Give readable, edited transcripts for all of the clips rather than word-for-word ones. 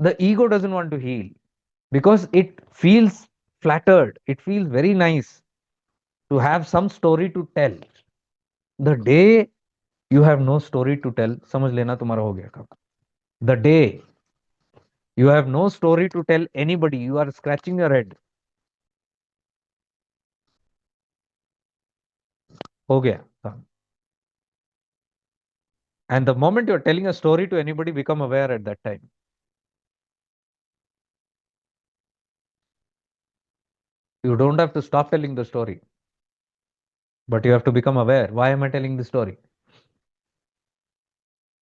The ego doesn't want to heal because it feels flattered. It feels very nice to have some story to tell. The day you have no story to tell, समझ लेना तुम्हारा हो गया काम. The day you have no story to tell anybody, you are scratching your head. हो गया काम. And the moment you're telling a story to anybody, become aware at that time. You don't have to stop telling the story, but you have to become aware. Why am I telling the story?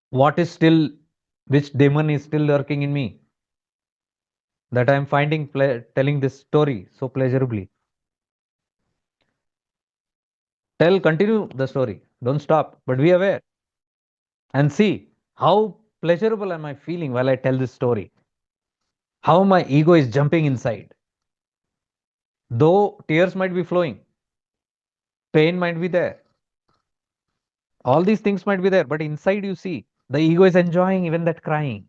What is still, which demon is still lurking in me that I am finding telling this story so pleasurably? Continue the story. Don't stop, but be aware and see how pleasurable am I feeling while I tell this story. How my ego is jumping inside. Though tears might be flowing, pain might be there, all these things might be there, but inside you see the ego is enjoying even that crying.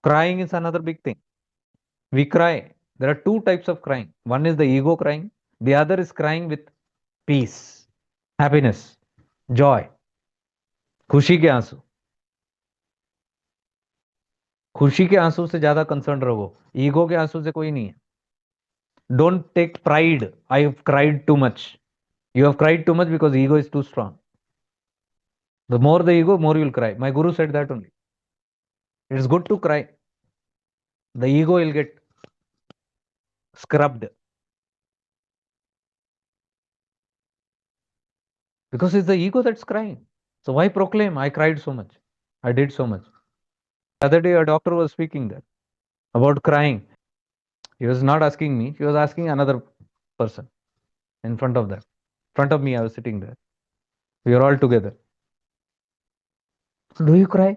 Crying is another big thing. We cry. There are two types of crying. One is the ego crying, the other is crying with peace, happiness, joy, खुशी के आंसू. खुशी के आंसू से ज्यादा concern रहो, ego के आंसू से कोई नहीं है. Don't take pride. I have cried too much. You have cried too much because ego is too strong. The more the ego, more you will cry. My guru said that only. It is good to cry. The ego will get scrubbed because it's the ego that's crying. So why proclaim, I cried so much, I did so much? The other day, a doctor was speaking there about crying. He was not asking me, he was asking another person in front of that. In front of me, I was sitting there. We are all together. Do you cry?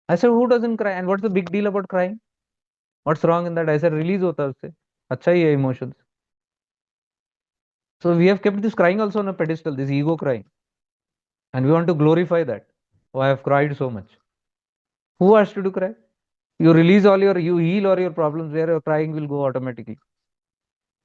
I said, who doesn't cry? And what's the big deal about crying? What's wrong in that? I said, release hota hai usse. अच्छा ही है emotions. So we have kept this crying also on a pedestal, this ego crying. And we want to glorify that. Oh, I have cried so much. Who asked you to cry? You heal all your problems where your crying will go automatically.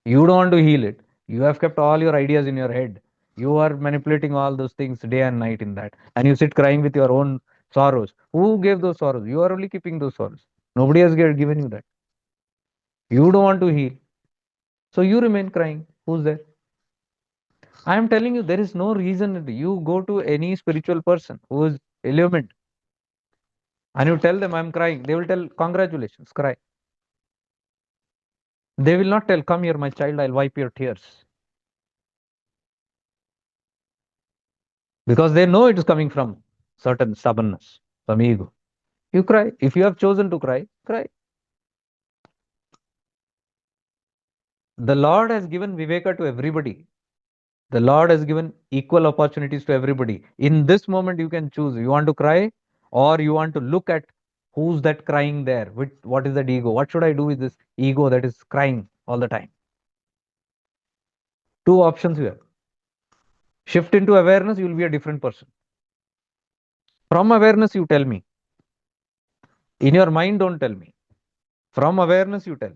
You don't want to heal it. You have kept all your ideas in your head. You are manipulating all those things day and night in that. And you sit crying with your own sorrows. Who gave those sorrows? You are only keeping those sorrows. Nobody has given you that. You don't want to heal. So you remain crying. Who's there? I am telling you, there is no reason. You go to any spiritual person who is illumined and you tell them I'm crying. They will tell, congratulations, cry. They will not tell, come here, my child, I'll wipe your tears. Because they know it is coming from certain stubbornness, from ego. You cry. If you have chosen to cry, cry. The Lord has given Viveka to everybody. The Lord has given equal opportunities to everybody. In this moment, you can choose. You want to cry or you want to look at who's that crying there? What is that ego? What should I do with this ego that is crying all the time? Two options here. Shift into awareness, you will be a different person. From awareness, you tell me. In your mind, don't tell me. From awareness, you tell.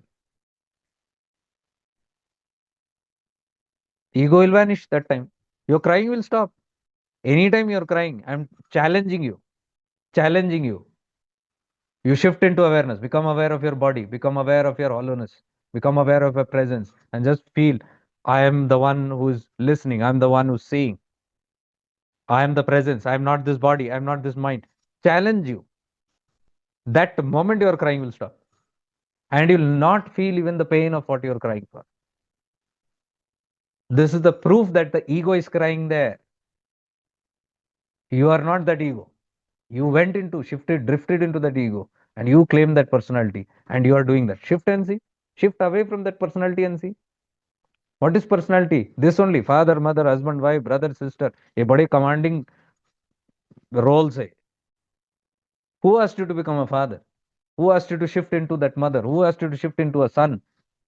Ego will vanish that time. Your crying will stop. Anytime you're crying, I'm challenging you. Challenging you. You shift into awareness. Become aware of your body. Become aware of your hollowness. Become aware of your presence. And just feel, I am the one who's listening. I'm the one who's seeing. I am the presence. I'm not this body. I'm not this mind. Challenge you. That moment your crying will stop. And you'll not feel even the pain of what you're crying for. This is the proof that the ego is crying there. You are not that ego. You went into, shifted, drifted into that ego, and you claim that personality, and you are doing that. Shift and see. Shift away from that personality and see. What is personality? This only. Father, mother, husband, wife, brother, sister. A body commanding roles. Hai. Who asked you to become a father? Who asked you to shift into that mother? Who asked you to shift into a son,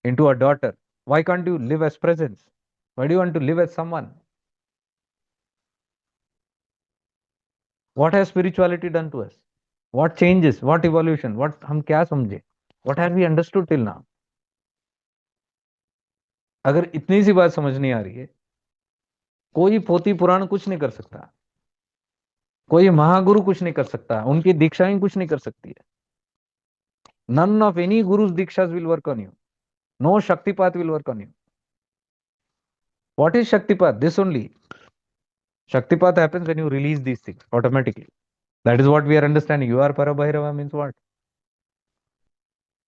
into a daughter? Why can't you live as presence? Why do you want to live as someone? What has spirituality done to us? What changes? What evolution? What हम क्या समझे? What have we understood till now? अगर इतनी सी बात समझ नहीं आ रही है, कोई पोथी पुराण कुछ नहीं कर सकता, कोई महागुरु कुछ नहीं कर सकता, उनकी दीक्षाएं कुछ नहीं कर सकती है. None of any guru's dikshas will work on you. No Shaktipat will work on you. What is Shaktipat? This only. Shaktipat happens when you release these things automatically. That is what we are understanding. You are Parabhairava means what?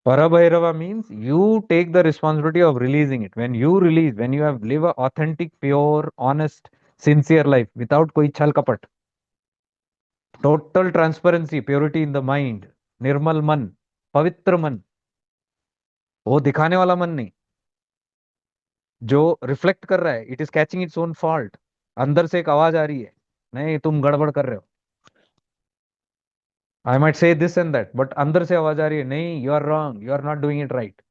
Parabhairava means you take the responsibility of releasing it. When you release, when you have live a authentic, pure, honest, sincere life without koi chal kapat, total transparency, purity in the mind, निर्मल मन, पवित्र मन, वो दिखाने वाला मन नहीं, जो reflect कर रहा है, it is catching its own fault. अंदर से एक आवाज आ रही है, नहीं तुम गड़बड़ कर रहे हो. I might say this and that, but अंदर से आवाज आ रही है, no you are wrong, you are not doing it right.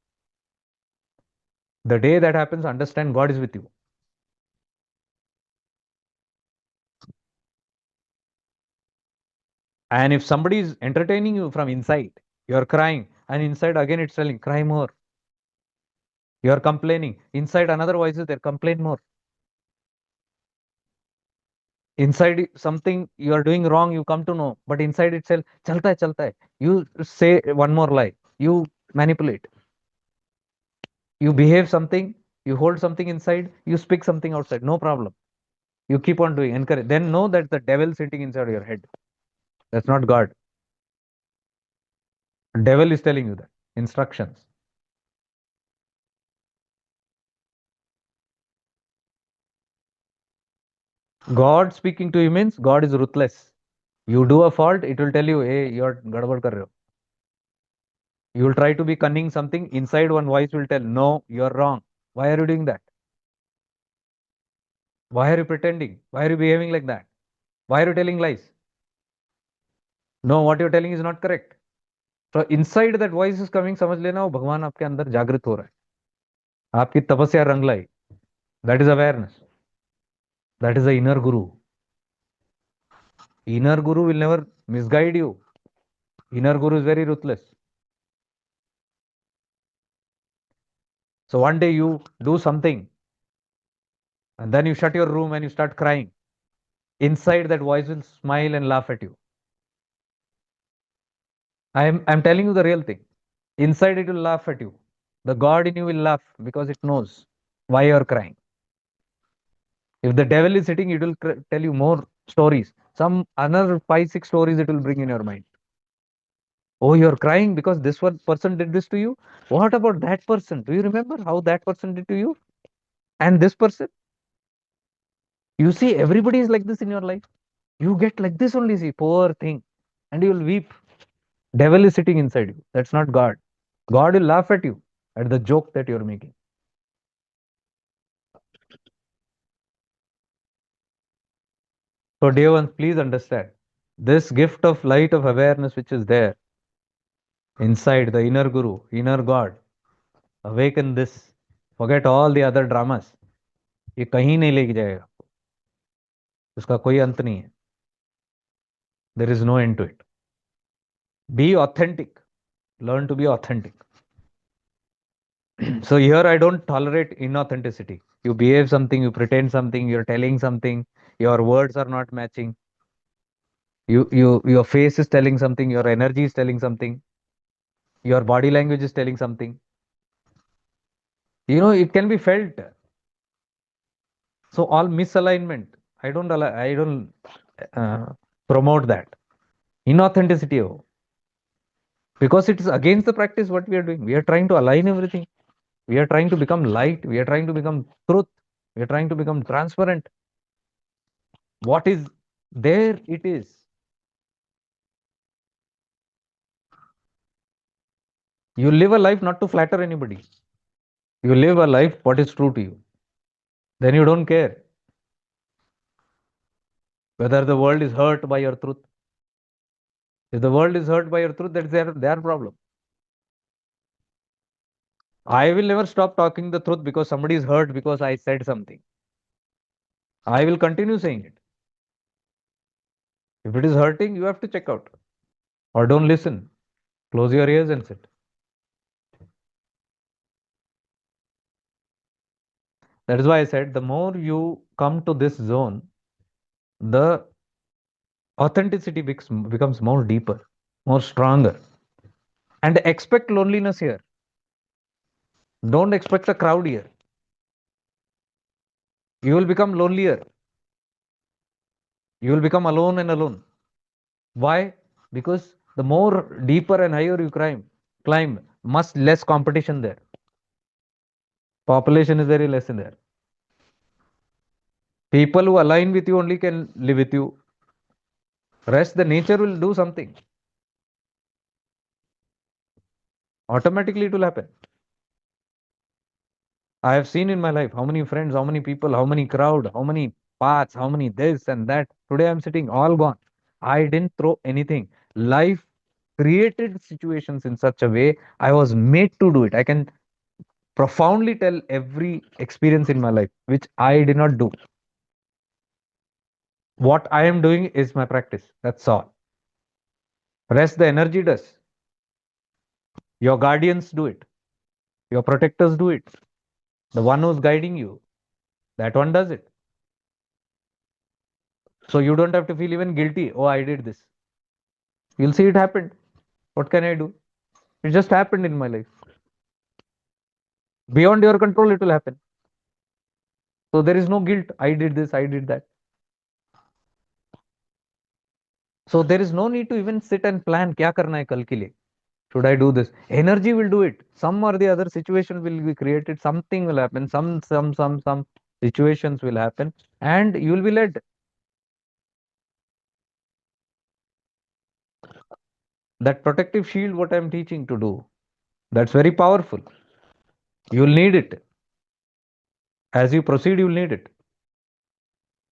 The day that happens, understand God is with you. And if somebody is entertaining you from inside, you are crying, and inside again it's telling, cry more. You are complaining. Inside another voice is there, complain more. Inside something you are doing wrong, you come to know, but inside itself, chalta hai. You say one more lie. You manipulate. You behave something, you hold something inside, you speak something outside. No problem. You keep on doing, encourage. Then know that the devil sitting inside your head. That's not God. Devil is telling you that. Instructions. God speaking to you means God is ruthless. You do a fault, it will tell you, hey, you're gadbad kar rahe ho. You will try to be cunning something, inside one voice will tell, no, you're wrong. Why are you doing that? Why are you pretending? Why are you behaving like that? Why are you telling lies? No, what you're telling is not correct. So inside that voice is coming, समझ लेना वो भगवान आपके अंदर जागृत हो रहा है, आपकी तपस्या रंग लाई. That is awareness. That is the inner guru. Inner guru will never misguide you. Inner guru is very ruthless. So one day you do something and then you shut your room and you start crying. Inside that voice will smile and laugh at you. I'm telling you the real thing. Inside it will laugh at you. The God in you will laugh because it knows why you are crying. If the devil is sitting, it will tell you more stories. Some another 5, 6 stories it will bring in your mind. Oh, you're crying because this one person did this to you. What about that person? Do you remember how that person did to you? And this person? You see, everybody is like this in your life. You get like this only, see, poor thing. And you will weep. Devil is sitting inside you. That's not God. God will laugh at you at the joke that you're making. So, dear ones, please understand this gift of light of awareness which is there inside the inner Guru, inner God. Awaken this. Forget all the other dramas. ये कहीं नहीं लेके जाएगा, उसका कोई अंत नहीं है. There is no end to it. Be authentic. Learn to be authentic. So here I don't tolerate inauthenticity. You behave something, you pretend something, you're telling something, your words are not matching. Your face is telling something, your energy is telling something, your body language is telling something. It can be felt. So all misalignment, I don't uh, promote that. Inauthenticity, because it is against the practice what we are doing. We are trying to align everything. We are trying to become light. We are trying to become truth. We are trying to become transparent. What is there, it is. You live a life not to flatter anybody. You live a life what is true to you. Then you don't care whether the world is hurt by your truth. If the world is hurt by your truth, that's their problem. I will never stop talking the truth because somebody is hurt because I said something. I will continue saying it. If it is hurting, you have to check out. Or don't listen. Close your ears and sit. That is why I said the more you come to this zone, the authenticity becomes more deeper, more stronger. And expect loneliness here. Don't expect a crowd here. You will become lonelier. You will become alone and alone. Why? Because the more deeper and higher you climb, much less competition there. Population is very less in there. People who align with you only can live with you. Rest, the nature will do something. Automatically it will happen. I have seen in my life how many friends, how many people, how many crowd, how many paths, how many this and that. Today I'm sitting all gone. I didn't throw anything. Life created situations in such a way I was made to do it. I can profoundly tell every experience in my life which I did not do. What I am doing is my practice. That's all. Rest the energy does. Your guardians do it. Your protectors do it. The one who's guiding you, that one does it. So you don't have to feel even guilty. Oh, I did this. You'll see it happened. What can I do? It just happened in my life. Beyond your control, it will happen. So there is no guilt. I did this, I did that. So there is no need to even sit and plan. क्या करना है कल के लिए? Should I do this? Energy will do it. Some or the other situation will be created. Something will happen. Some situations will happen, and you will be led. That protective shield, what I'm teaching to do, that's very powerful. You'll need it. As you proceed, you'll need it.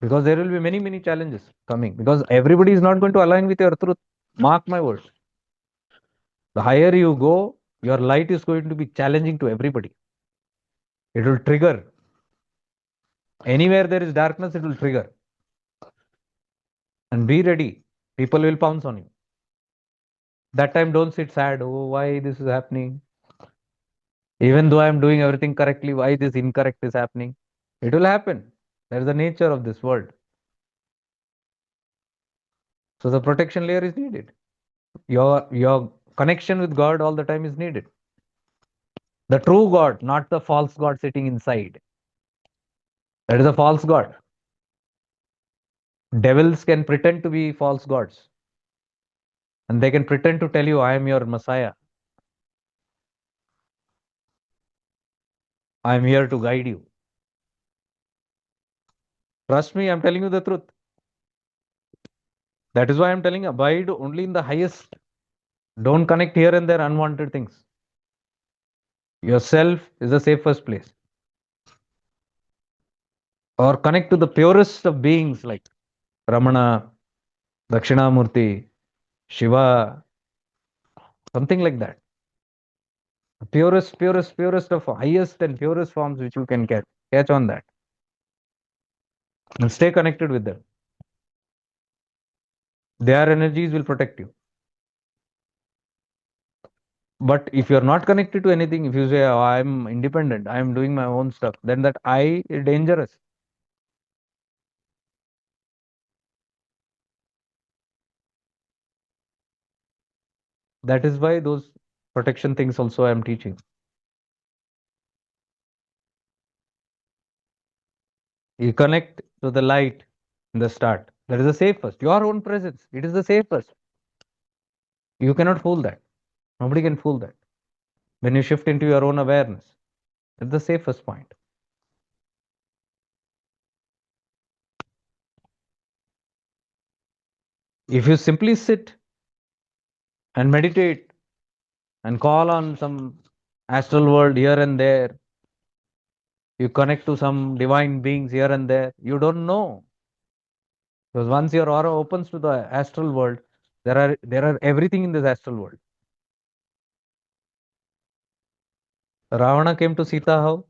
Because there will be many challenges coming. Because everybody is not going to align with your truth. Mark my words. The higher you go, your light is going to be challenging to everybody. It will trigger. Anywhere there is darkness, it will trigger. And be ready. People will pounce on you. That time, don't sit sad. Oh, why this is happening? Even though I'm doing everything correctly, why this incorrect is happening? It will happen. That is the nature of this world. So the protection layer is needed. Your connection with God all the time is needed. The true God, not the false God sitting inside. That is a false God. Devils can pretend to be false gods. And they can pretend to tell you, I am your Messiah. I am here to guide you. Trust me, I'm telling you the truth. That is why I'm telling you, abide only in the highest. Don't connect here and there unwanted things. Yourself is the safest place. Or connect to the purest of beings like Ramana, Dakshinamurti, Shiva, something like that. The purest of highest and purest forms which you can catch. Catch on that. And stay connected with them. Their energies will protect you. But if you're not connected to anything, if you say, oh, I'm independent, I'm doing my own stuff, then that I is dangerous. That is why those protection things also I'm teaching. You connect to the light in the start. That is the safest. Your own presence. It is the safest. You cannot fool that. Nobody can fool that. When you shift into your own awareness, it's the safest point. If you simply sit and meditate and call on some astral world here and there, you connect to some divine beings here and there, you don't know. Because once your aura opens to the astral world, there are everything in this astral world. Ravana came to Sita how?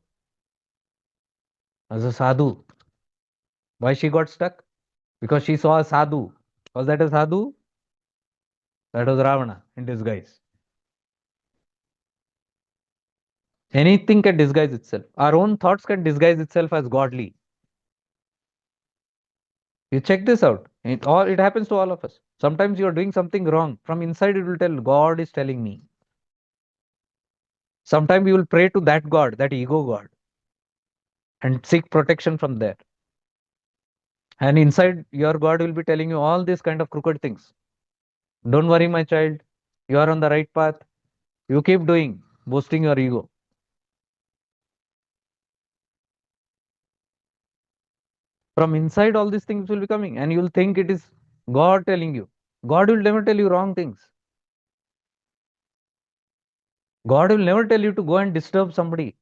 As a sadhu. Why she got stuck? Because she saw a sadhu, Was that a sadhu? That was Ravana in disguise. Anything can disguise itself. Our own thoughts can disguise itself as godly. You check this out. It happens to all of us. Sometimes you are doing something wrong. From inside, it will tell God is telling me. Sometimes you will pray to that God, that ego God, and seek protection from there. And inside, your God will be telling you all these kind of crooked things. Don't worry, my child. You are on the right path. You keep doing, boosting your ego. From inside, all these things will be coming, and you'll think it is God telling you. God will never tell you wrong things. God will never tell you to go and disturb somebody.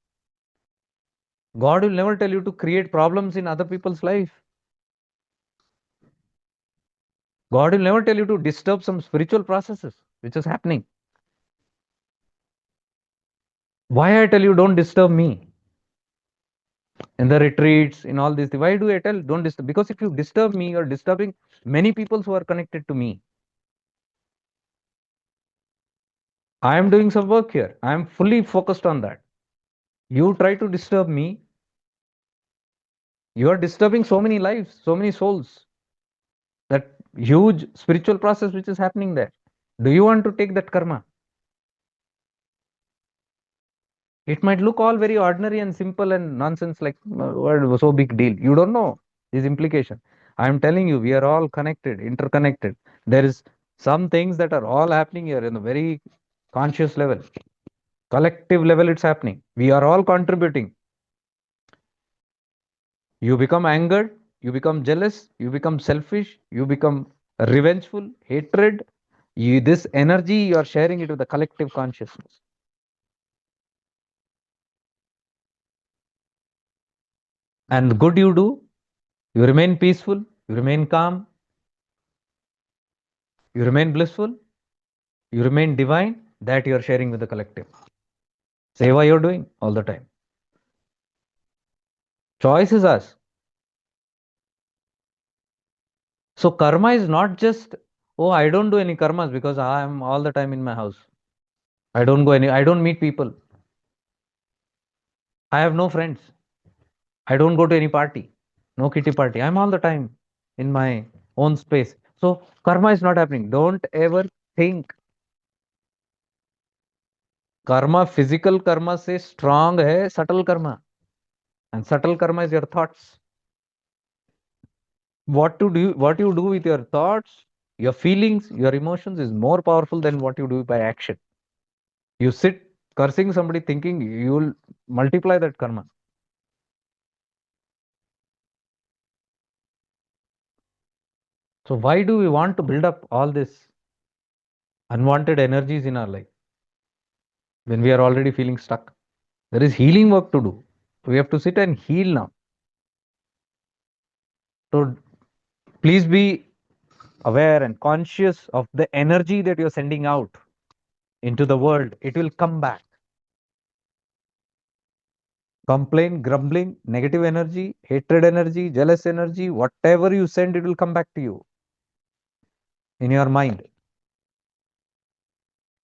God will never tell you to create problems in other people's life. God will never tell you to disturb some spiritual processes which is happening. Why I tell you don't disturb me in the retreats, in all these things? Why do I tell don't disturb? Because if you disturb me, you're disturbing many people who are connected to me. I am doing some work here. I am fully focused on that. You try to disturb me, you are disturbing so many lives, so many souls. That huge spiritual process which is happening there. Do you want to take that karma? It might look all very ordinary and simple and nonsense, like what was so big deal. You don't know these implication. I am telling you, we are all connected, interconnected. There is some things that are all happening here in a very conscious level, collective level. It's happening. We are all contributing. You become angered, you become jealous, you become selfish, you become revengeful, hatred. This energy, you are sharing it with the collective consciousness. And the good you do, you remain peaceful, you remain calm, you remain blissful, you remain divine, that you are sharing with the collective. Seva you're doing all the time. Choice is us. So karma is not just, oh, I don't do any karmas because I am all the time in my house. I don't meet people. I have no friends. I don't go to any party. No kitty party. I'm all the time in my own space. So karma is not happening. Don't ever think karma, physical karma से strong है subtle karma. And subtle karma is your thoughts. What you do with your thoughts, your feelings, your emotions is more powerful than what you do by action. You sit cursing somebody thinking you will multiply that karma. So why do we want to build up all this unwanted energies in our life when we are already feeling stuck? There is healing work to do. We have to sit and heal now. So please be aware and conscious of the energy that you're sending out into the world. It will come back. Complaint, grumbling, negative energy, hatred energy, jealous energy, whatever you send, it will come back to you in your mind.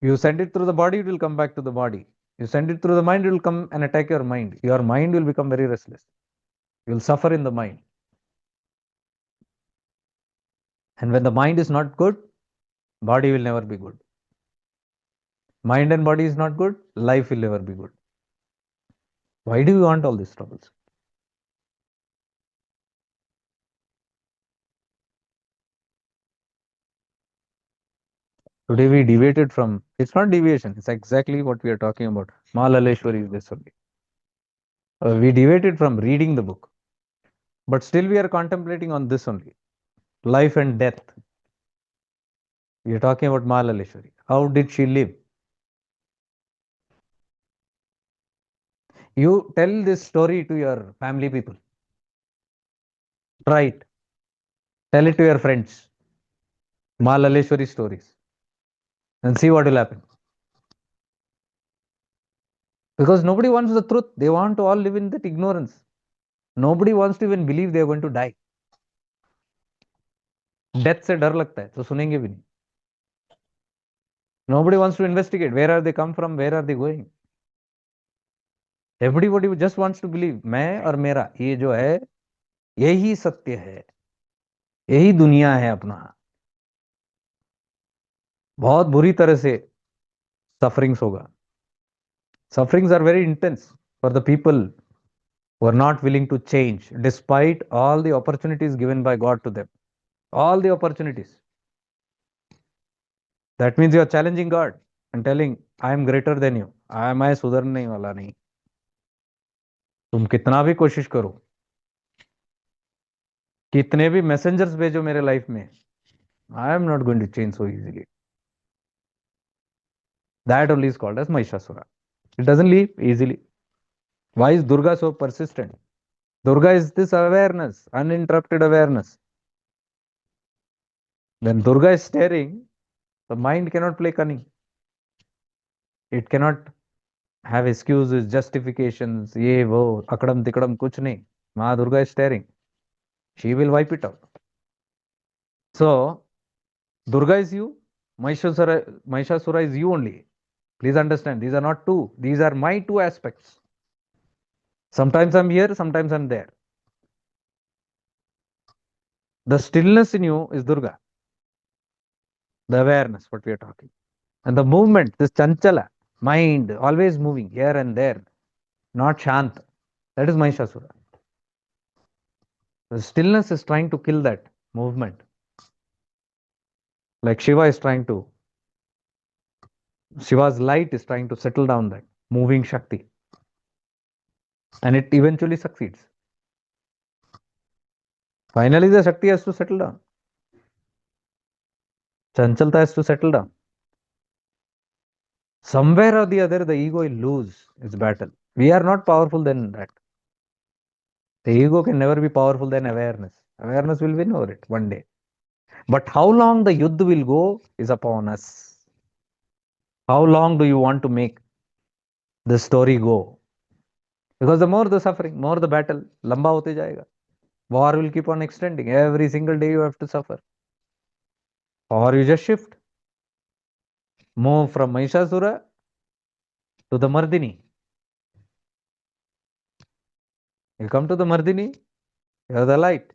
You send it through the body, it will come back to the body. You send it through the mind, it will come and attack your mind. Your mind will become very restless. You will suffer in the mind. And when the mind is not good, body will never be good. Mind and body is not good, life will never be good. Why do you want all these troubles? Today we deviated from, it's not deviation, it's exactly what we are talking about. Malaleshwari is this only. We deviated from reading the book, but still we are contemplating on this only. Life and death. We are talking about Malaleshwari. How did she live? You tell this story to your family people. Try it. Tell it to your friends. Malaleshwari stories. And see what will happen. Because nobody wants the truth. They want to all live in that ignorance. Nobody wants to even believe they are going to die. Death से डर लगता है तो सुनेंगे भी नहीं. Nobody wants to investigate. Where are they come from? Where are they going? Everybody just wants to believe मैं और मेरा ये जो है यही सत्य है, यही दुनिया है अपना. बहुत बुरी तरह से सफरिंग्स होगा. Sufferings are very intense for the people who are not willing to change despite all the opportunities given by God to them. All the opportunities. That means you are challenging God and telling, I am greater than you. मैं सुधरने वाला नहीं. तुम कितना भी कोशिश करो, कितने भी मैसेंजर्स भेजो मेरे लाइफ में, I am not going to change so easily. That only is called as Mahishasura. It doesn't leave easily. Why is Durga so persistent? Durga is this awareness, uninterrupted awareness. When Durga is staring, the mind cannot play cunning. It cannot have excuses, justifications, ये वो अकड़म तिकड़म कुछ नहीं. माँ Durga is staring. She will wipe it out. So Durga is you, Mahishasura is you only. Please understand, these are not two. These are my two aspects. Sometimes I'm here, sometimes I'm there. The stillness in you is Durga, the awareness, what we are talking. And the movement, this chanchala, mind, always moving here and there, not shant, that is Mahishasura. The stillness is trying to kill that movement. Like Shiva's light is trying to settle down that moving Shakti. And it eventually succeeds. Finally, the Shakti has to settle down. Chanchalta has to settle down. Somewhere or the other, the ego will lose its battle. We are not powerful than that. The ego can never be powerful than awareness. Awareness will win over it one day. But how long the yuddha will go is upon us. How long do you want to make the story go? Because the more the suffering, more the battle, lamba hote jayega. War will keep on extending. Every single day you have to suffer. Or you just shift. Move from Mahishasura to the Mardini. You come to the Mardini, you have the light.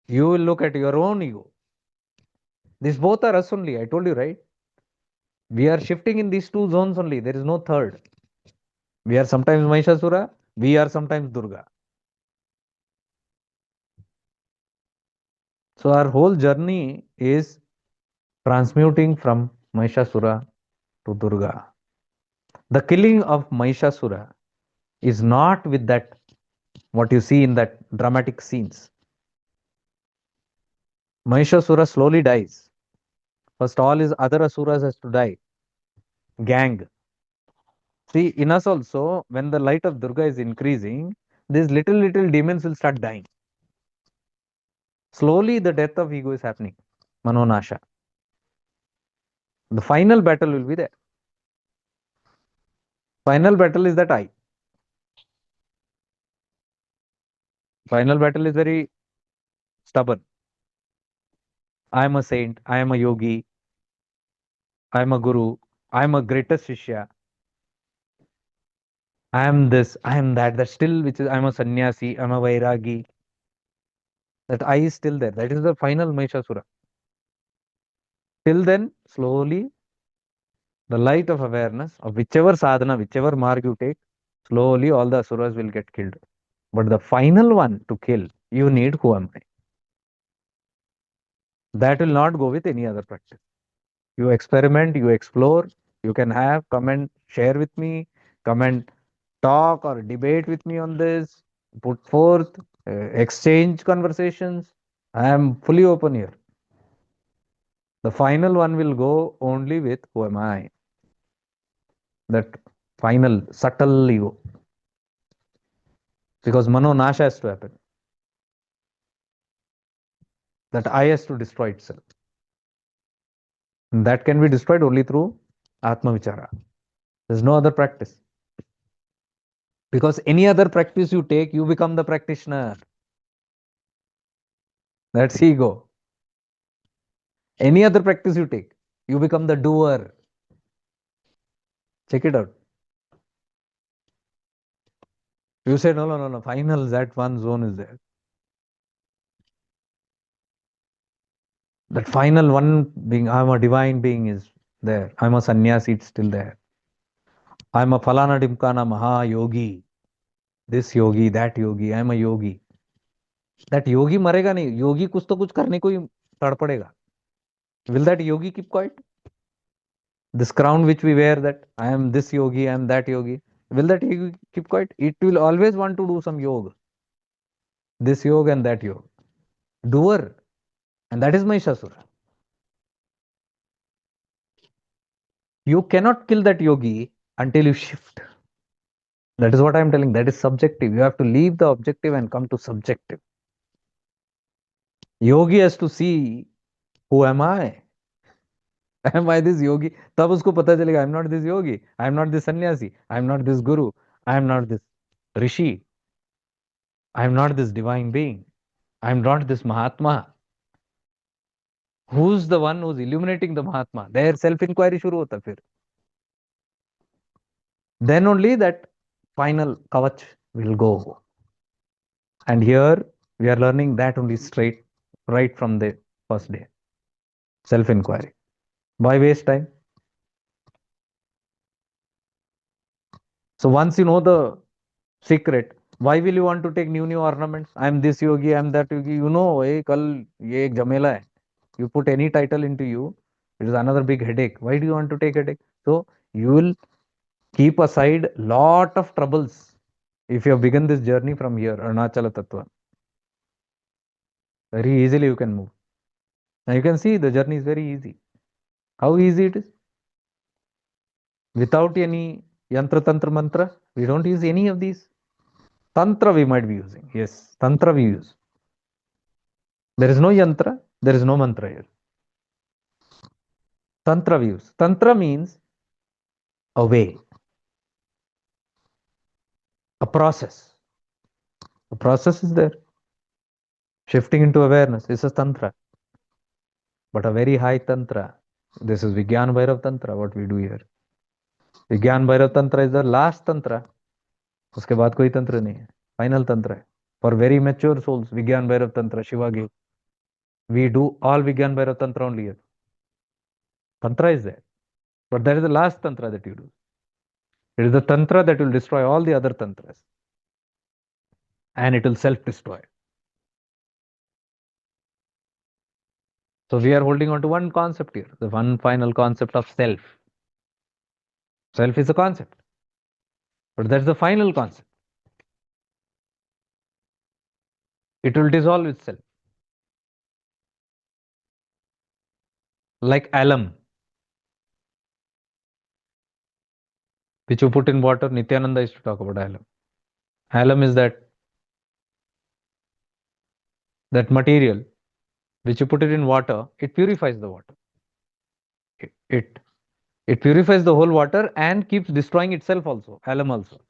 You will look at your own ego. These both are us only. I told you, right? We are shifting in these two zones only. There is no third. We are sometimes Mahishasura, we are sometimes Durga. So our whole journey is transmuting from Mahishasura to Durga. The killing of Mahishasura is not with that, what you see in that dramatic scenes. Mahishasura slowly dies. First, all his other asuras has to die. Gang. See, in us also, when the light of Durga is increasing, these little demons will start dying. Slowly, the death of ego is happening. Manonasha. The final battle will be there. Final battle is that I. Final battle is very stubborn. I am a saint. I am a yogi. I am a guru. I am a greatest shishya. I am this. I am that. That still, which is I am a sannyasi. I am a vairagi. That I is still there. That is the final Mahishasura. Till then, slowly, the light of awareness of whichever sadhana, whichever marg you take, slowly all the asuras will get killed. But the final one to kill, you need who am I? That will not go with any other practice. You experiment, you explore, you can have, come and share with me, come and talk or debate with me on this, put forth, exchange conversations. I am fully open here. The final one will go only with who am I? That final subtle ego. Because mano nasha has to happen. That I has to destroy itself. And that can be destroyed only through Atma Vichara. There's no other practice. Because any other practice you take, you become the practitioner. That's ego. Any other practice you take, you become the doer. Check it out. You say, no, no, no, no, final, that one zone is there. That final one being, I'm a divine being is there. I'm a sannyasi, it's still there. I'm a falana dimkana maha yogi. This yogi, that yogi, I'm a yogi. That yogi मरेगा नहीं. Yogi कुछ तो कुछ करने को ही तड़पड़ेगा. Will that yogi keep quiet? This crown which we wear, that I am this yogi, I am that yogi. Will that yogi keep quiet? It will always want to do some yoga. This yoga and that yoga. Doer. And that is my Shasura. You cannot kill that yogi until you shift. That is what I am telling. That is subjective. You have to leave the objective and come to subjective. Yogi has to see, who am I? Am I this yogi? तब उसको पता चलेगा, I am not this yogi. I am not this sannyasi. I am not this guru. I am not this rishi. I am not this divine being. I am not this Mahatma. Who's the one who's illuminating the Mahatma? Their self-inquiry शुरू होता फिर. Then only that final kavach will go. And here we are learning that only straight, right from the first day. Self-inquiry. Why waste time? So once you know the secret, why will you want to take new ornaments? I am this yogi, I am that yogi. You know, hey, kal ye ek jamela hai. You put any title into you, it is another big headache. Why do you want to take headache? So you will keep aside lot of troubles if you have begun this journey from here, Arunachala Tattva. Very easily you can move. Now you can see the journey is very easy. How easy it is? Without any yantra, tantra, mantra, we don't use any of these. Tantra we might be using. Yes, tantra we use. There is no yantra, there is no mantra here. Tantra we use. Tantra means a way, a process. The process is there. Shifting into awareness is a tantra, but a very high tantra. This is Vigyan Bhairav Tantra, what we do here. Vigyan Bhairav Tantra is the last tantra. उसके बाद कोई तंत्र नहीं है. Final tantra है. For very mature souls, Vigyan Bhairav Tantra, Shiva gave. We do all Vigyan Bhairav Tantra only here. Tantra is there. But that is the last tantra that you do. It is the tantra that will destroy all the other tantras. And it will self-destroy. So we are holding on to one concept here, the one final concept of self. Self is a concept, but that's the final concept. It will dissolve itself. Like alum, which you put in water. Nityananda used to talk about alum. Alum is that material which you put it in water, it purifies the water. It purifies the whole water and keeps destroying itself also, alum also.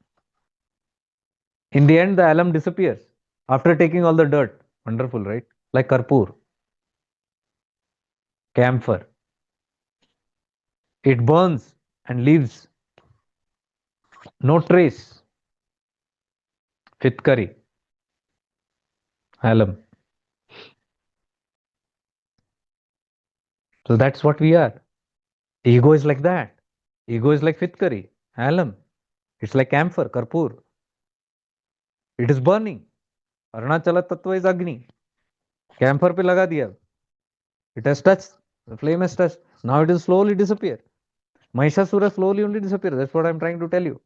In the end, the alum disappears after taking all the dirt. Wonderful, right? Like karpur, camphor. It burns and leaves no trace. Fitkari, alum. So that's what we are. Ego is like that. Ego is like fitkari, alum. It's like camphor, karpur. It is burning. Arunachala Tattva is Agni. Camphor पे लगा दिया. It has touched. The flame has touched. Now it will slowly disappear. Mahishasura slowly only disappear. That's what I'm trying to tell you.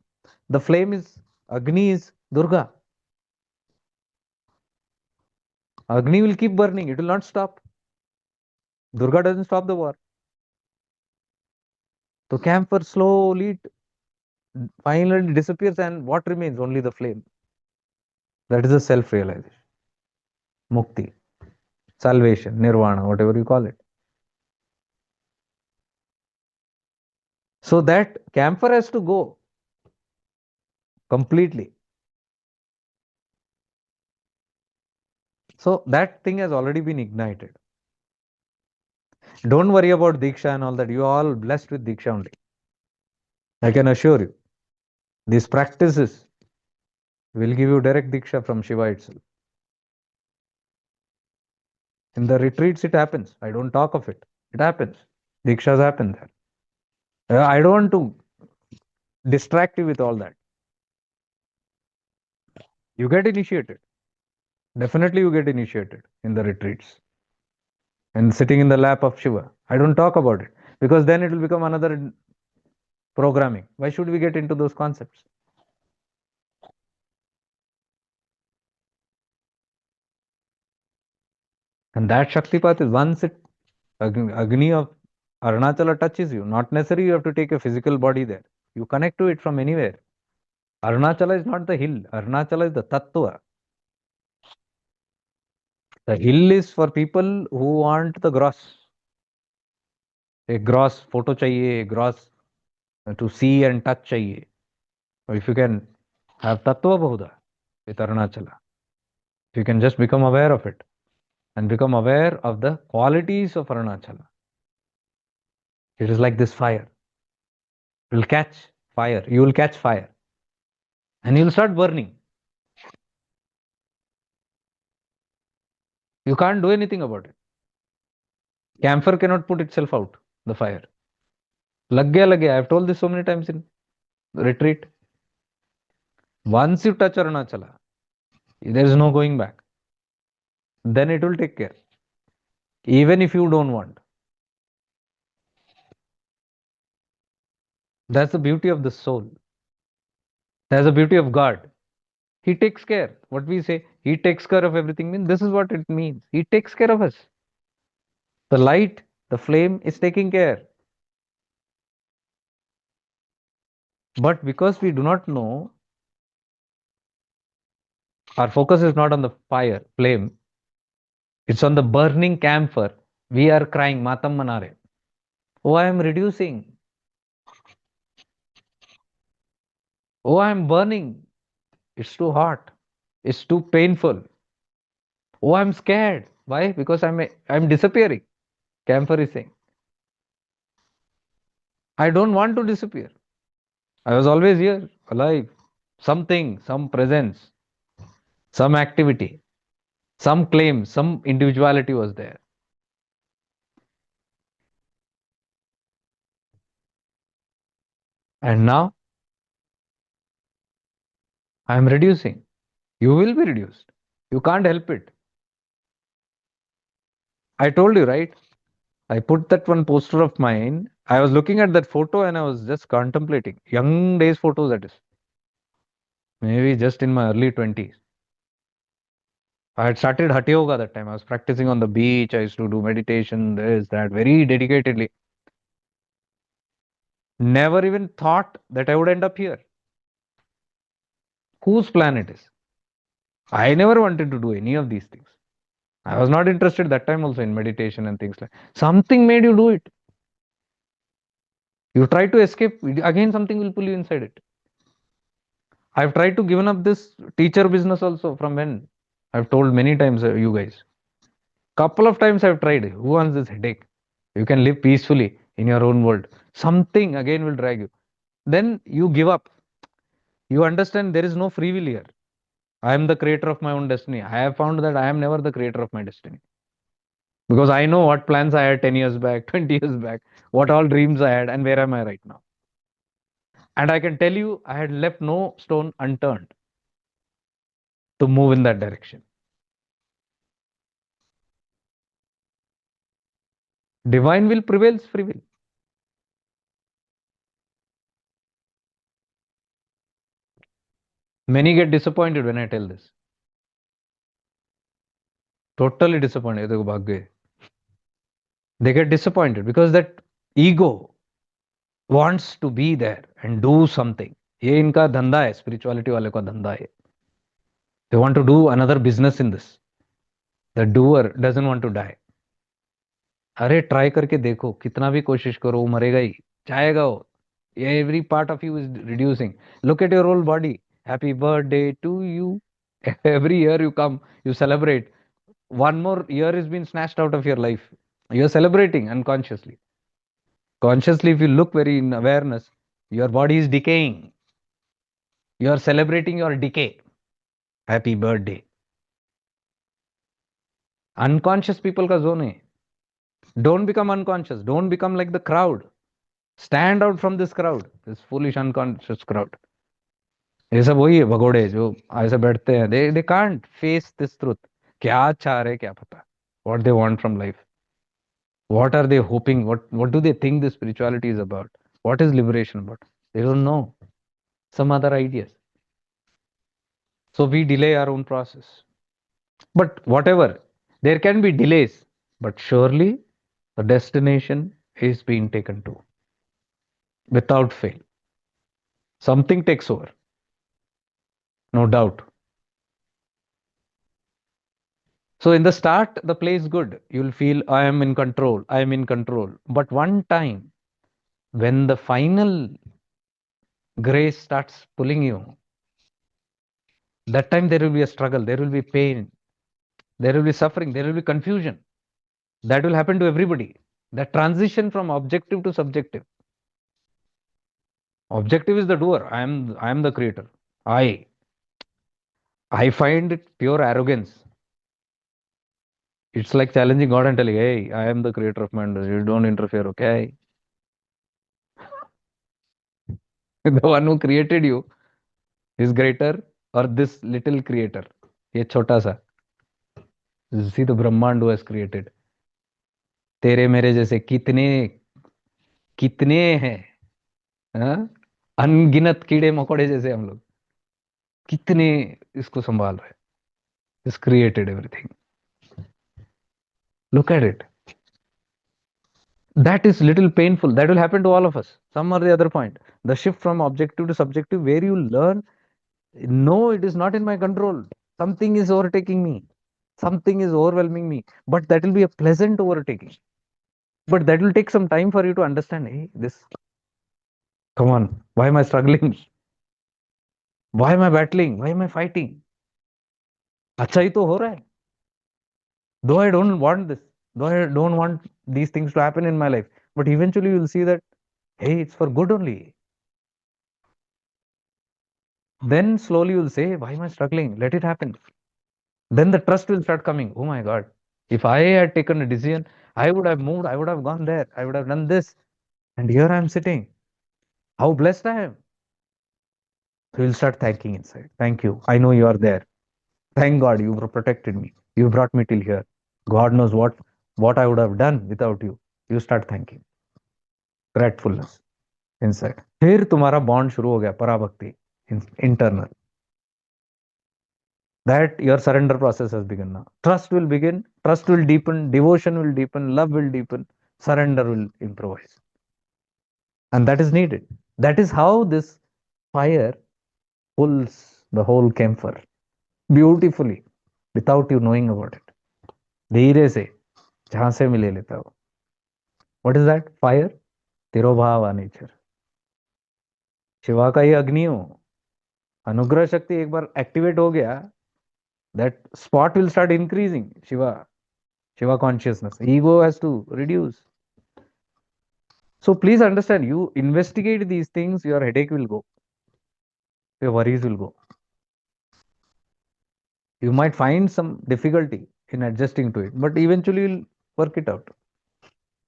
The flame is, Agni is Durga. Agni will keep burning. It will not stop. Durga doesn't stop the war. So camphor slowly finally disappears, and what remains? Only the flame. That is the self-realization. Mukti, salvation, nirvana, whatever you call it. So that camphor has to go completely. So that thing has already been ignited. Don't worry about Diksha and all that. You are all blessed with Diksha only. I can assure you. These practices will give you direct Diksha from Shiva itself. In the retreats, it happens. I don't talk of it. It happens. Dikshas happen there. I don't want to distract you with all that. You get initiated. Definitely, you get initiated in the retreats and sitting in the lap of Shiva. I don't talk about it because then it will become another programming. Why should we get into those concepts? And that Shaktipat is once Agni of Arunachala touches you, not necessarily you have to take a physical body there. You connect to it from anywhere. Arunachala is not the hill. Arunachala is the Tattva. The hill is for people who want the gross. A gross photo चाहिए, a gross to see and touch चाहिए. So if you can have Tattva Bahuda with Arunachala, if you can just become aware of it and become aware of the qualities of Arunachala, it is like this fire. You will catch fire. You will catch fire. And you will start burning. You can't do anything about it. Camphor cannot put itself out, the fire. Lag gaya. I've told this so many times in retreat. Once you touch Arunachala, there is no going back. Then it will take care. Even if you don't want. That's the beauty of the soul. That's the beauty of God. He takes care. What we say, He takes care of everything, means this is what it means. He takes care of us. The light, the flame is taking care. But because we do not know, our focus is not on the fire, flame, it's on the burning camphor. We are crying, Matam Manare. Oh, I am reducing. Oh, I am burning. It's too hot. It's too painful. Oh, I'm scared. Why? Because I'm disappearing. Camphor is saying. I don't want to disappear. I was always here, alive. Something, some presence, some activity, some claim, some individuality was there. And now I am reducing. You will be reduced. You can't help it. I told you, right? I put that one poster of mine. I was looking at that photo and I was just contemplating. Young days photo, that is. Maybe just in my early 20s. I had started Hatha Yoga that time. I was practicing on the beach. I used to do meditation, this, that, very dedicatedly. Never even thought that I would end up here. Whose plan it is? I never wanted to do any of these things. I was not interested that time also in meditation and things like. Something made you do it. You try to escape, again something will pull you inside it. I've tried to given up this teacher business also from when I've told many times, you guys. Couple of times I've tried. Who wants this headache? You can live peacefully in your own world. Something again will drag you. Then you give up. You understand there is no free will here. I am the creator of my own destiny. I have found that I am never the creator of my destiny. Because I know what plans I had 10 years back, 20 years back, what all dreams I had, and where am I right now. And I can tell you, I had left no stone unturned to move in that direction. Divine will prevails free will. Many get disappointed when I tell this. Totally disappointed. They get disappointed because that ego wants to be there and do something. ये इनका धंधा है, spirituality वाले का धंधा है. They want to do another business in this. The doer doesn't want to die. अरे try करके देखो, कितना भी कोशिश करो, वो मरेगा ही, जाएगा वो. Every part of you is reducing. Look at your whole body. Happy birthday to you. Every year you come, you celebrate. One more year is been snatched out of your life. You're celebrating unconsciously. Consciously, if you look very in awareness, your body is decaying. You are celebrating your decay. Happy birthday. Unconscious people का zone है. Don't become unconscious. Don't become like the crowd. Stand out from this crowd, this foolish unconscious crowd. ये सब वही है भगोड़े जो ऐसे बैठते हैं. They can't face this truth. क्या चाह रहे क्या पता. What they want from life. What are they hoping? What do they think the spirituality is about? What is liberation about? They don't know. Some other ideas. So we delay our own process. But whatever, there can be delays, but surely the destination is being taken to without fail. Something takes over, no doubt. So in the start, the play is good. You'll feel I am in control. I am in control. But one time, when the final grace starts pulling you, that time there will be a struggle. There will be pain. There will be suffering. There will be confusion. That will happen to everybody. That transition from objective to subjective. Objective is the doer. I am the creator. I I find it pure arrogance. It's like challenging God and telling, hey, I am the creator of mind. You don't interfere, okay? The one who created you is greater or this little creator. ये छोटा सा. See the Brahmand who has created. तेरे मेरे जैसे कितने कितने हैं, हाँ? अनगिनत कीड़े मकोड़े जैसे हम लोग कितने इसको संभाल रहे हैं. He's created everything. Look at it. That is little painful. That will happen to all of us. Some or the other point. The shift from objective to subjective, where you learn, no, it is not in my control. Something is overtaking me. Something is overwhelming me. But that will be a pleasant overtaking. But that will take some time for you to understand. Hey, this, come on. Why am I struggling? Why am I battling? Why am I fighting? अच्छा ही तो हो रहा है. Though I don't want this. Though I don't want these things to happen in my life. But eventually you'll see that, hey, it's for good only. Then slowly you'll say, why am I struggling? Let it happen. Then the trust will start coming. Oh my God. If I had taken a decision, I would have moved, I would have gone there, I would have done this. And here I am sitting. How blessed I am. So you'll start thanking inside. Thank you. I know you are there. Thank God you protected me. You brought me till here. God knows what I would have done without you. You start thanking. Gratefulness inside. फिर तुम्हारा bond शुरू हो गया पराभक्ति internal. That your surrender process has begun now. Trust will begin, trust will deepen, devotion will deepen, love will deepen, surrender will improvise. And that is needed. That is how this fire pulls the whole camphor beautifully without you knowing about it. धीरे से झांसे में ले लेता हो. What is that? Fire? तिरोभाव nature. Shiva का ये अग्नि हो. अनुग्रह शक्ति एक बार एक्टिवेट हो गया, that spot will start increasing. Shiva consciousness. Ego has to reduce. So please understand, you investigate these things, your headache will go, your worries will go. You might find some difficulty in adjusting to it, but eventually you'll work it out.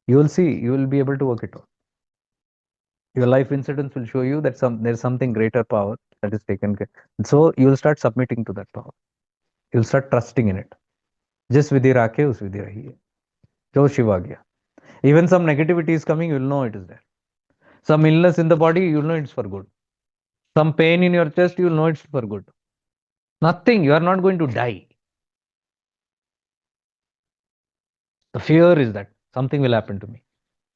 You will see, you will be able to work it out. Your life incidents will show you that there's something greater power that is taken care. So you will start submitting to that power. You'll start trusting in it. जिस विधि राखे उस विधि रहिए. जो शिवा गया. Even some negativity is coming, you'll know it is there. Some illness in the body, you'll know it's for good. Some pain in your chest, you'll know it's for good. Nothing, you are not going to die. The fear is that something will happen to me.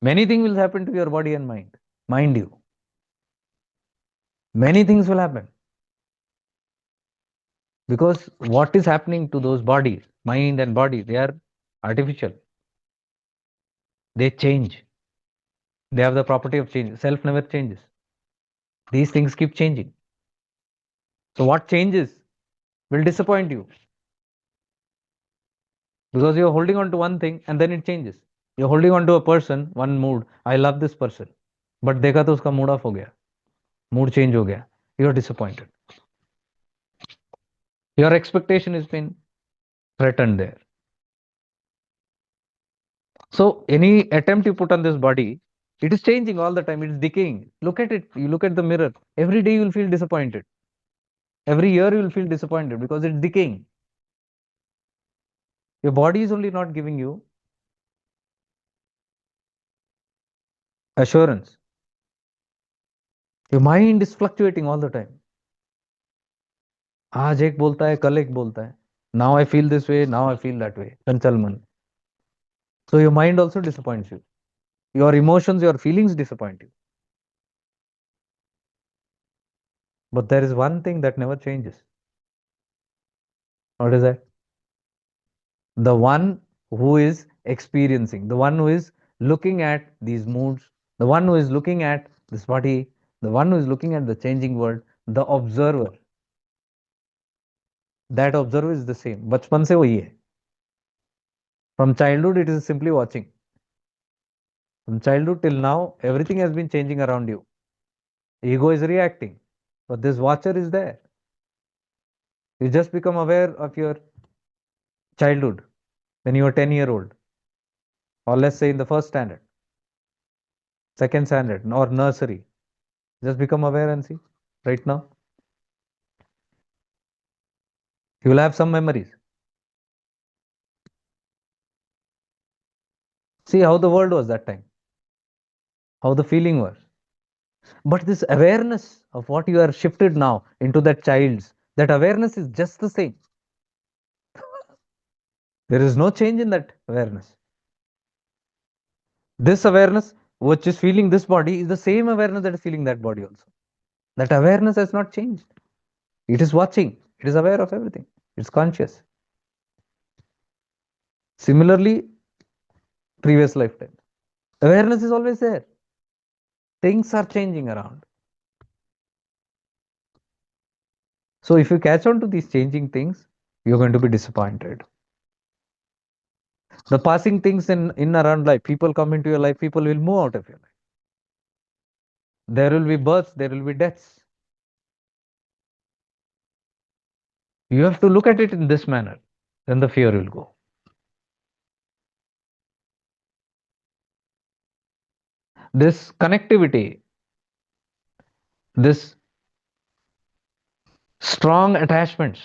Many things will happen to your body and mind. Mind you. Many things will happen. Because what is happening to those bodies, mind and body, they are artificial. They change. They have the property of change. Self never changes. These things keep changing. So what changes will disappoint you. Because you're holding on to one thing and then it changes. You're holding on to a person, one mood. I love this person. But देखा तो उसका mood off हो गया, mood change हो गया. You're disappointed. Your expectation has been threatened there. So any attempt you put on this body, it is changing all the time. It's decaying. Look at it. You look at the mirror. Every day you will feel disappointed. Every year you will feel disappointed because it's decaying. Your body is only not giving you assurance. Your mind is fluctuating all the time. आज एक बोलता है, कल एक बोलता है. Now I feel this way, now I feel that way. चंचल मन. So your mind also disappoints you. Your emotions, your feelings disappoint you. But there is one thing that never changes. What is that? The one who is experiencing, the one who is looking at these moods, the one who is looking at this body, the one who is looking at the changing world, the observer. That observer is the same. बचपन से वही है. From childhood, it is simply watching. From childhood till now, everything has been changing around you. Ego is reacting, but this watcher is there. You just become aware of your childhood when you were 10-year-old, or let's say in the first standard, second standard, or nursery. Just become aware and see right now. You will have some memories. See how the world was that time, how the feeling was. But this awareness of what you are shifted now into that child's, that awareness is just the same. There is no change in that awareness. This awareness, which is feeling this body, is the same awareness that is feeling that body also. That awareness has not changed. It is watching, it is aware of everything, it's conscious. Similarly, previous lifetime, awareness is always there. Things are changing around. So if you catch on to these changing things, you're going to be disappointed. The passing things in around life, people come into your life, people will move out of your life. There will be births, there will be deaths. You have to look at it in this manner, then the fear will go. This connectivity, this strong attachments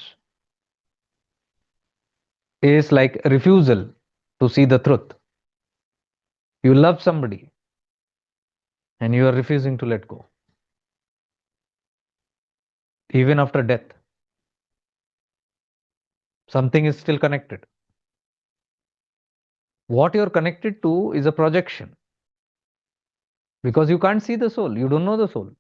is like refusal to see the truth. You love somebody and you are refusing to let go. Even after death, something is still connected. What you're connected to is a projection, because you can't see the soul, you don't know the soul.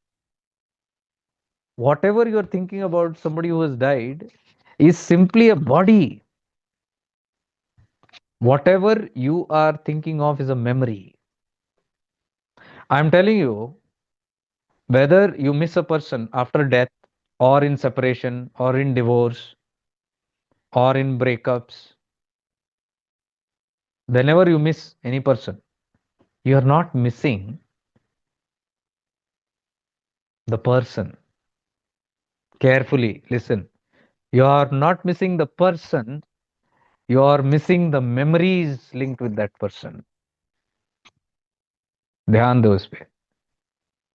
Whatever you're thinking about somebody who has died is simply a body. Whatever you are thinking of is a memory. I'm telling you, whether you miss a person after death, or in separation, or in divorce, or in breakups, whenever you miss any person, you are not missing the person. Carefully listen. You are not missing the person, you are missing the memories linked with that person. ध्यान दो इस पे.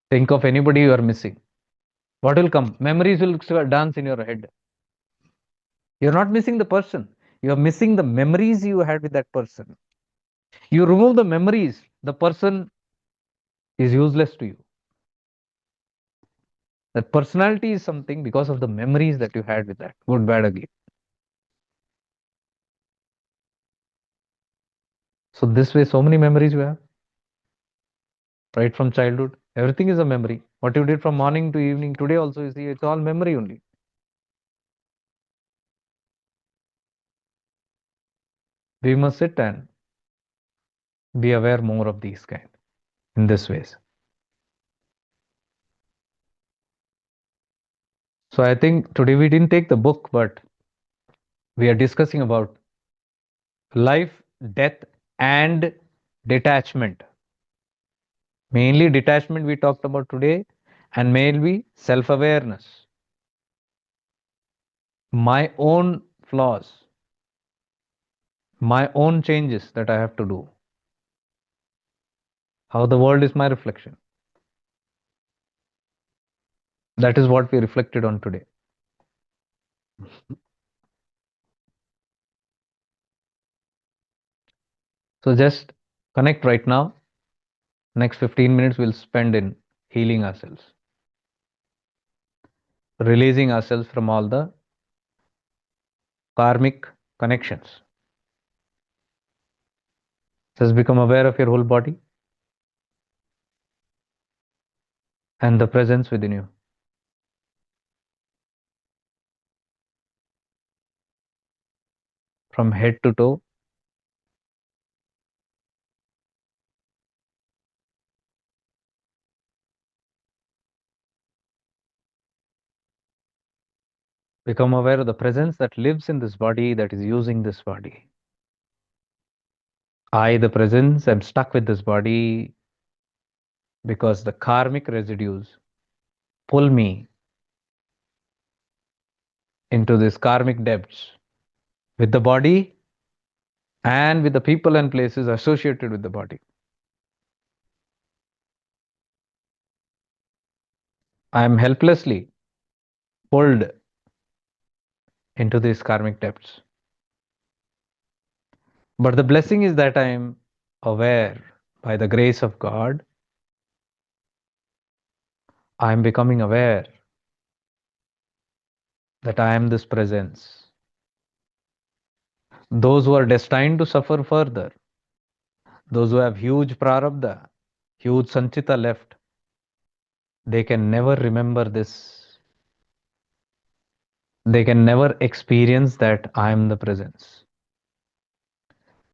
Think of anybody you are missing. What will come? Memories will dance in your head. You're not missing the person. You're missing the memories you had with that person. You remove the memories, the person is useless to you. That personality is something because of the memories that you had with that, good, bad, ugly. So this way, so many memories you have, right from childhood. Everything is a memory. What you did from morning to evening, today also you see, it's all memory only. We must sit and be aware more of these kind in this ways. So I think today we didn't take the book, but we are discussing about life, death, and detachment. Mainly detachment we talked about today, and mainly self awareness, my own flaws, my own changes that I have to do, how the world is my reflection. That is what we reflected on today. So just connect right now. Next 15 minutes we'll spend in healing ourselves, releasing ourselves from all the karmic connections. Just become aware of your whole body and the presence within you. From head to toe, become aware of the presence that lives in this body, that is using this body. I, the presence, am stuck with this body because the karmic residues pull me into these karmic depths with the body and with the people and places associated with the body. I am helplessly pulled into these karmic depths. But the blessing is that I am aware by the grace of God. I am becoming aware that I am this presence. Those who are destined to suffer further, those who have huge prarabdha, huge sanchita left, they can never remember this. They can never experience that I am the presence.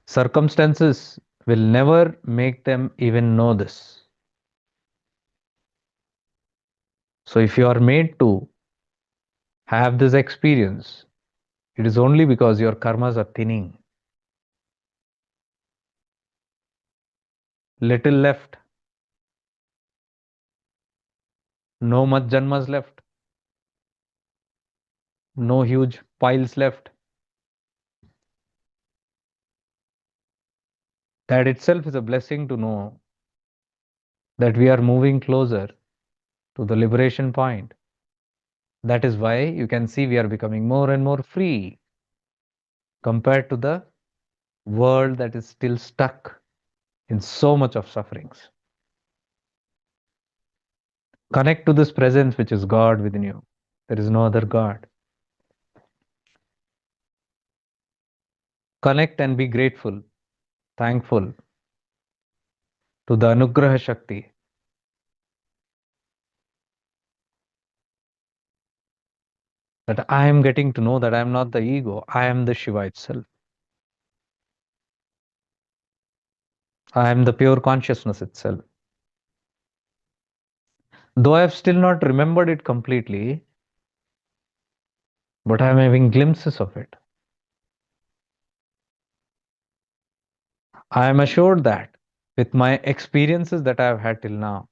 Circumstances will never make them even know this. So if you are made to have this experience, it is only because your karmas are thinning. Little left, no much janmas left, no huge piles left. That itself is a blessing to know that we are moving closer to the liberation point. That is why you can see we are becoming more and more free compared to the world that is still stuck in so much of sufferings. Connect to this presence which is God within you. There is no other God. Connect and be grateful, thankful to the Anugraha Shakti that I am getting to know that I am not the ego, I am the Shiva itself. I am the pure consciousness itself. Though I have still not remembered it completely, but I am having glimpses of it. I am assured that with my experiences that I have had till now,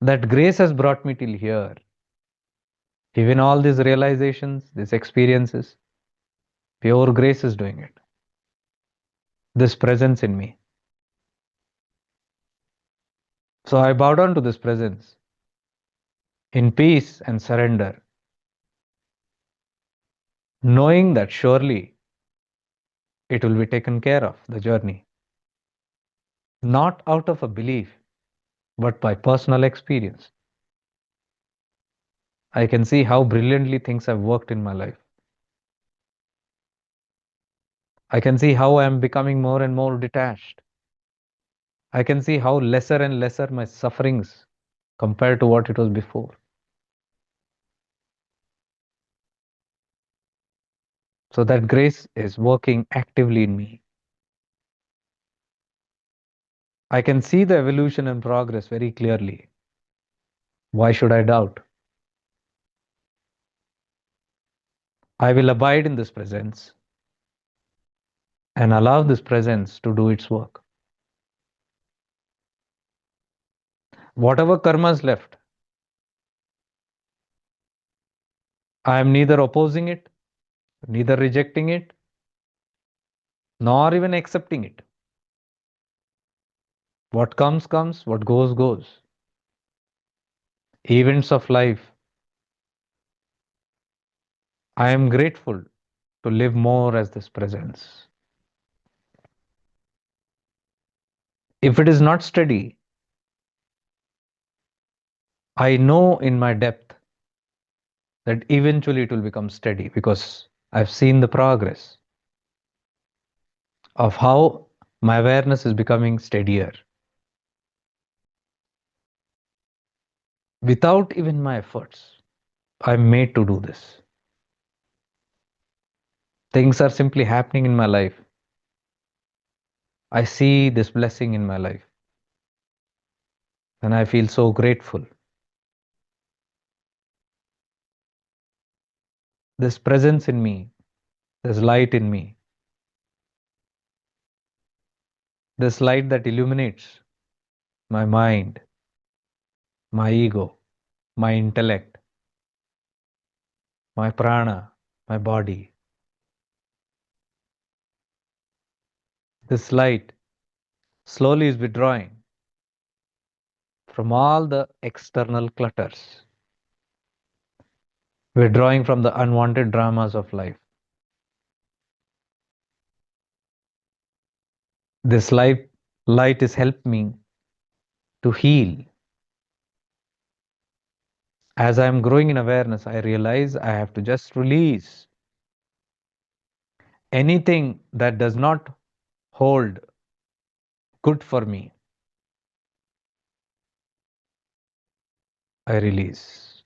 that grace has brought me till here. Even all these realizations, these experiences, pure grace is doing it. This presence in me. So I bow down to this presence in peace and surrender, knowing that surely it will be taken care of, the journey. Not out of a belief, but by personal experience. I can see how brilliantly things have worked in my life. I can see how I am becoming more and more detached. I can see how lesser and lesser my sufferings compared to what it was before. So that grace is working actively in me. I can see the evolution and progress very clearly. Why should I doubt? I will abide in this presence and allow this presence to do its work. Whatever karmas left, I am neither opposing it, neither rejecting it, nor even accepting it. What comes, comes, what goes, goes. Events of life, I am grateful to live more as this presence. If it is not steady, I know in my depth that eventually it will become steady because I've seen the progress of how my awareness is becoming steadier without even my efforts. I'm made to do this. Things are simply happening in my life. I see this blessing in my life and I feel so grateful. This presence in me, this light in me, this light that illuminates my mind, my ego, my intellect, my prana, my body. This light slowly is withdrawing from all the external clutters, withdrawing from the unwanted dramas of life. This light has helped me to heal. As I am growing in awareness, I realize I have to just release anything that does not hold good for me. I release.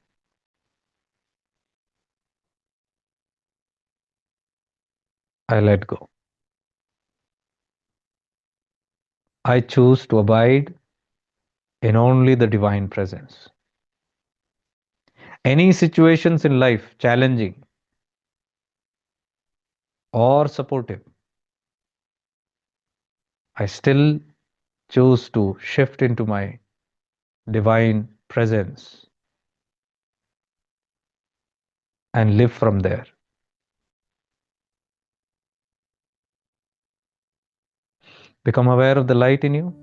I let go. I choose to abide in only the divine presence. Any situations in life, challenging or supportive, I still choose to shift into my divine presence and live from there. Become aware of the light in you.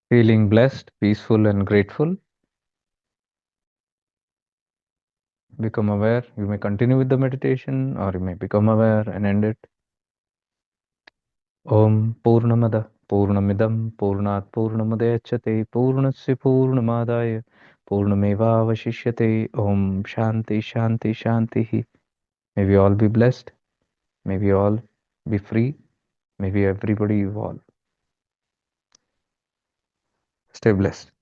Feeling blessed, peaceful, and grateful. Become aware. You may continue with the meditation or you may become aware and end it. Om Purnamada Purnamidam Purnat Purnamudachyate Purnasya Purnamadaya Purnamevavashishyate. Om Shanti Shanti Shanti. May we all be blessed. May we all be free. May we everybody evolve. Stay blessed.